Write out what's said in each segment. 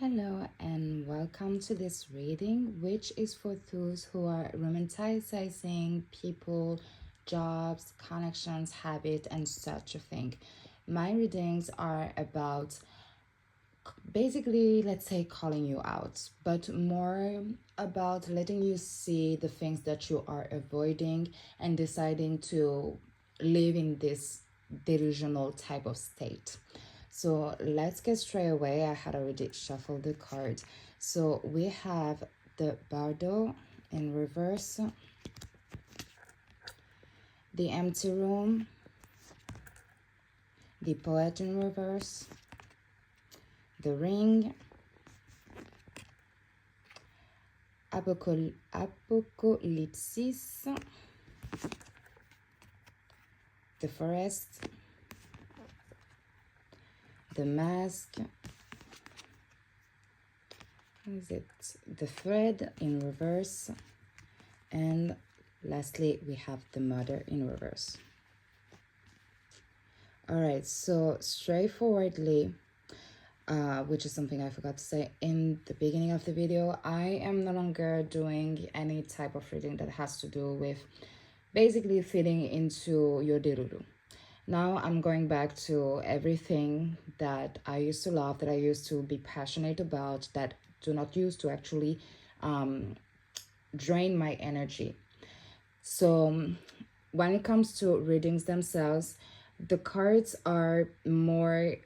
Hello and welcome to this reading, which is for those who are romanticizing people, jobs, connections, habit, and such a thing. My readings are about basically, let's say, calling you out, but more about letting you see the things that you are avoiding and deciding to live in this delusional type of state. So let's get straight away. I had already shuffled the card. So we have the Bardo in reverse, the Empty Room, the Poet in reverse, the Ring, Apocalypsis, the Forest, the Mask, is it the Thread in reverse, and lastly we have the Mother in reverse. All right, so straightforwardly, which is something I forgot to say in the beginning of the video, I am no longer doing any type of reading that has to do with basically fitting into your delulu. Now I'm going back to everything that I used to love, that I used to be passionate about, that do not use to actually drain my energy. So when it comes to readings themselves, the cards are more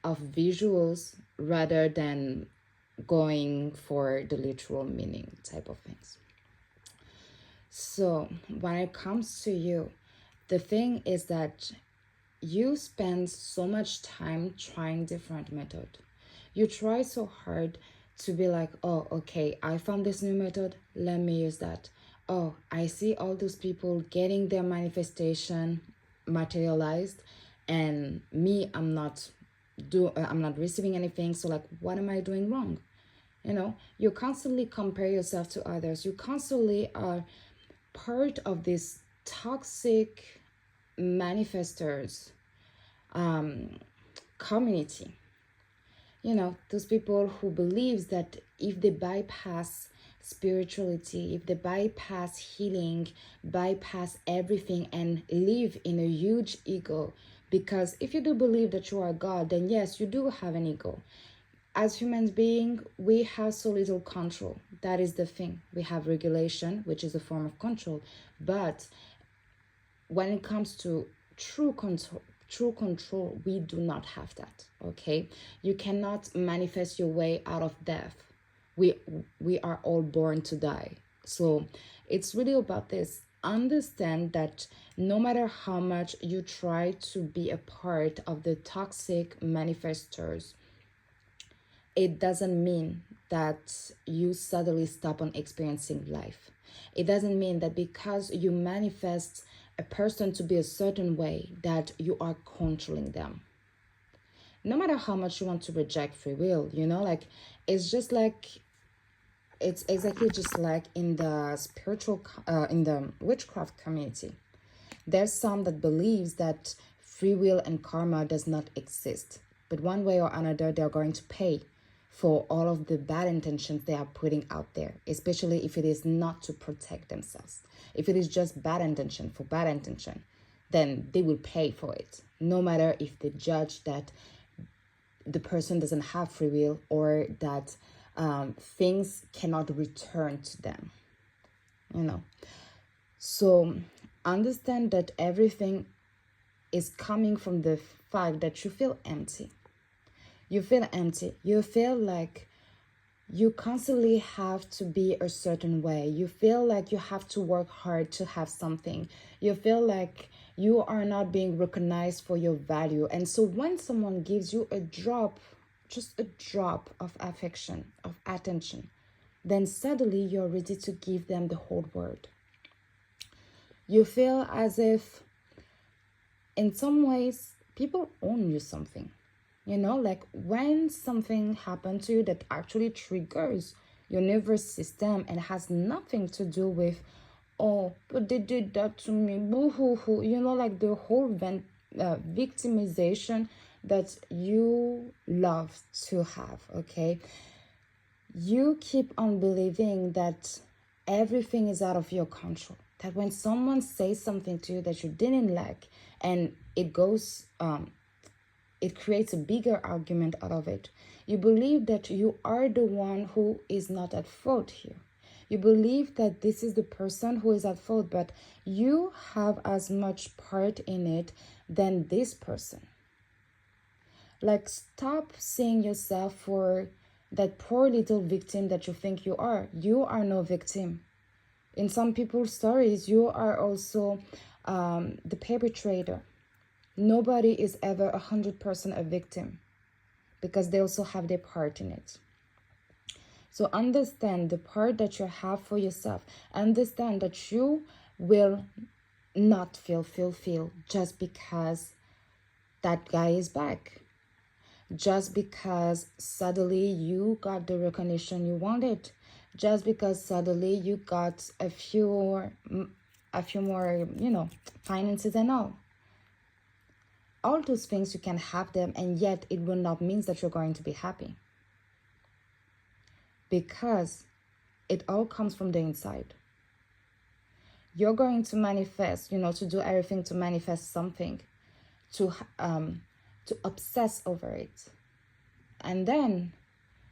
of visuals rather than going for the literal meaning type of things. So when it comes to you, the thing is that you spend so much time trying different method. You try so hard to be like, oh, okay, I found this new method, let me use that. Oh, I see all those people getting their manifestation materialized, and me, I'm not receiving anything. So like, what am I doing wrong? You constantly compare yourself to others. You constantly are part of this toxic manifestors community. Those people who believes that if they bypass spirituality, if they bypass healing, bypass everything and live in a huge ego, because if you do believe that you are God, then yes, you do have an ego. As human beings, we have so little control. That is the thing. We have regulation, which is a form of control, but when it comes to true control, we do not have that. Okay, you cannot manifest your way out of death. We are all born to die. So it's really about this. Understand that no matter how much you try to be a part of the toxic manifestors, it doesn't mean that you suddenly stop on experiencing life. It doesn't mean that because you manifest a person to be a certain way that you are controlling them. No matter how much you want to reject free will, like it's just like it's exactly just like in the spiritual in the witchcraft community. There's some that believes that free will and karma does not exist, but one way or another they're going to pay for all of the bad intentions they are putting out there, especially if it is not to protect themselves. If it is just bad intention for bad intention, then they will pay for it, no matter if they judge that the person doesn't have free will or that things cannot return to them. So understand that everything is coming from the fact that you feel empty. You feel empty. You feel like you constantly have to be a certain way. You feel like you have to work hard to have something. You feel like you are not being recognized for your value. And so when someone gives you a drop, just a drop of affection, of attention, then suddenly you're ready to give them the whole world. You feel as if in some ways people own you something. Like when something happened to you that actually triggers your nervous system and has nothing to do with, oh, but they did that to me, boo hoo hoo, like the whole victimization that you love to have, okay? You keep on believing that everything is out of your control. That when someone says something to you that you didn't like, and it creates a bigger argument out of it. You believe that you are the one who is not at fault here. You believe that this is the person who is at fault, but you have as much part in it than this person. Like, stop seeing yourself for that poor little victim that you think you are. You are no victim. In some people's stories, you are also the perpetrator. Nobody is ever 100% a victim, because they also have their part in it. So understand the part that you have for yourself. Understand that you will not feel fulfilled just because that guy is back. Just because suddenly you got the recognition you wanted. Just because suddenly you got a few more, finances and all. All those things, you can have them, and yet it will not mean that you're going to be happy, because it all comes from the inside. You're going to manifest, to do everything to manifest something, to obsess over it, and then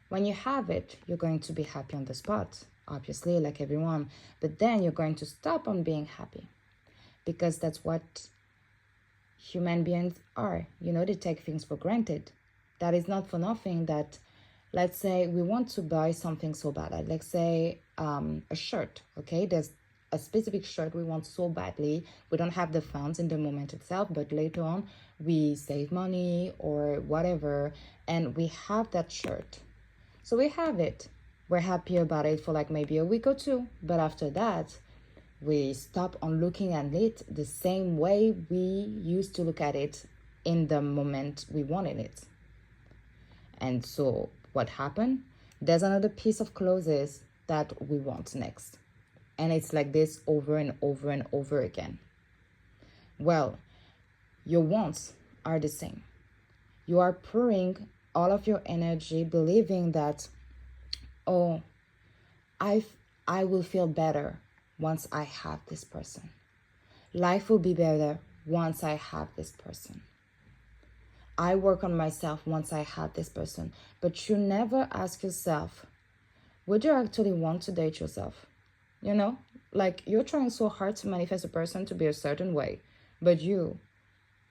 when you have it, you're going to be happy on the spot, obviously, like everyone. But then you're going to stop on being happy, because that's what human beings are. They take things for granted. That is not for nothing that, let's say we want to buy something so bad. Like, let's say a shirt, okay? There's a specific shirt we want so badly. We don't have the funds in the moment itself, but later on we save money or whatever, and we have that shirt. So we have it. We're happy about it for like maybe a week or two, but after that, we stop on looking at it the same way we used to look at it in the moment we wanted it. And so what happened? There's another piece of clothes that we want next. And it's like this over and over and over again. Well, your wants are the same. You are pouring all of your energy believing that, oh, I will feel better once I have this person. Life will be better once I have this person. I work on myself once I have this person. But you never ask yourself, would you actually want to date yourself? Like, you're trying so hard to manifest a person to be a certain way. But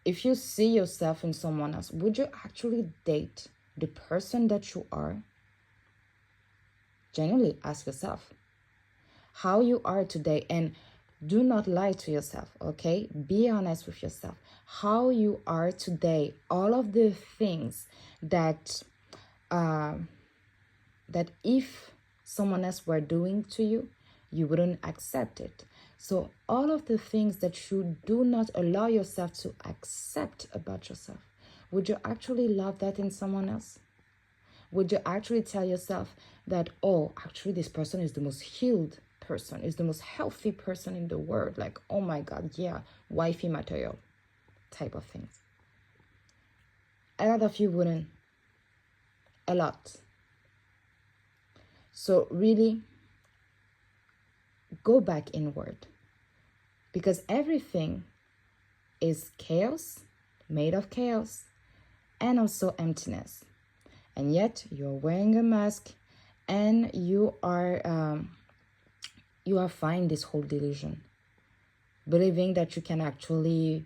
if you see yourself in someone else, would you actually date the person that you are? Genuinely ask yourself how you are today, and do not lie to yourself, okay? Be honest with yourself. How you are today, all of the things that if someone else were doing to you, you wouldn't accept it. So all of the things that you do not allow yourself to accept about yourself, would you actually love that in someone else? Would you actually tell yourself that, oh, actually this person is the most healed person, is the most healthy person in the world? Like, oh my God, yeah, wifey material type of things. A lot of you wouldn't. A lot. So really, go back inward, because everything is chaos, made of chaos, and also emptiness. And yet you're wearing a mask, and you are fine this whole delusion, believing that you can actually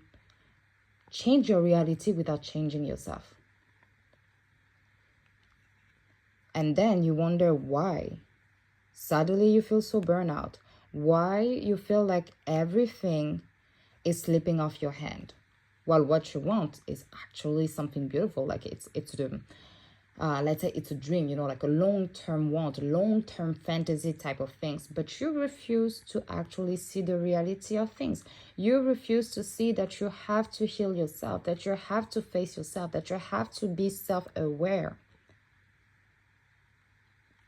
change your reality without changing yourself. And then you wonder why suddenly you feel so burnout, why you feel like everything is slipping off your hand. Well, what you want is actually something beautiful. Like, it's the let's say it's a dream, like a long-term want, long-term fantasy type of things, but you refuse to actually see the reality of things. You refuse to see that you have to heal yourself, that you have to face yourself, that you have to be self-aware.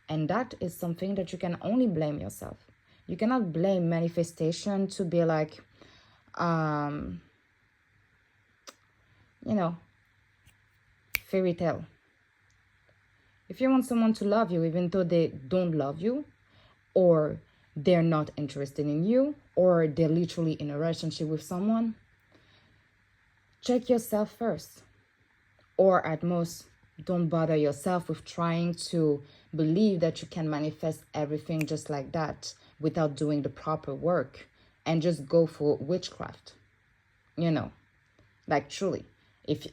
And that is something that you can only blame yourself. You cannot blame manifestation to be like, fairy tale. If you want someone to love you, even though they don't love you, or they're not interested in you, or they're literally in a relationship with someone, check yourself first. Or at most, don't bother yourself with trying to believe that you can manifest everything just like that without doing the proper work, and just go for witchcraft. Like truly, if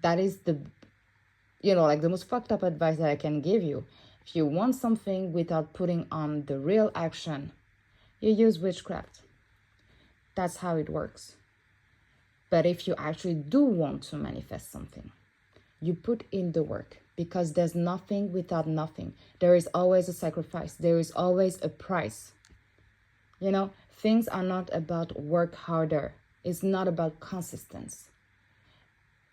that is like the most fucked up advice that I can give you. If you want something without putting on the real action, you use witchcraft. That's how it works. But if you actually do want to manifest something, you put in the work, because there's nothing without nothing. There is always a sacrifice. There is always a price. Things are not about work harder. It's not about consistency.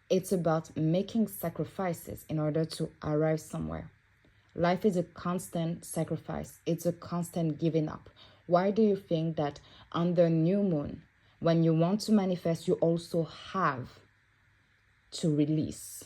It's about making sacrifices in order to arrive somewhere. Life is a constant sacrifice. It's a constant giving up. Why do you think that under new moon, when you want to manifest, you also have to release?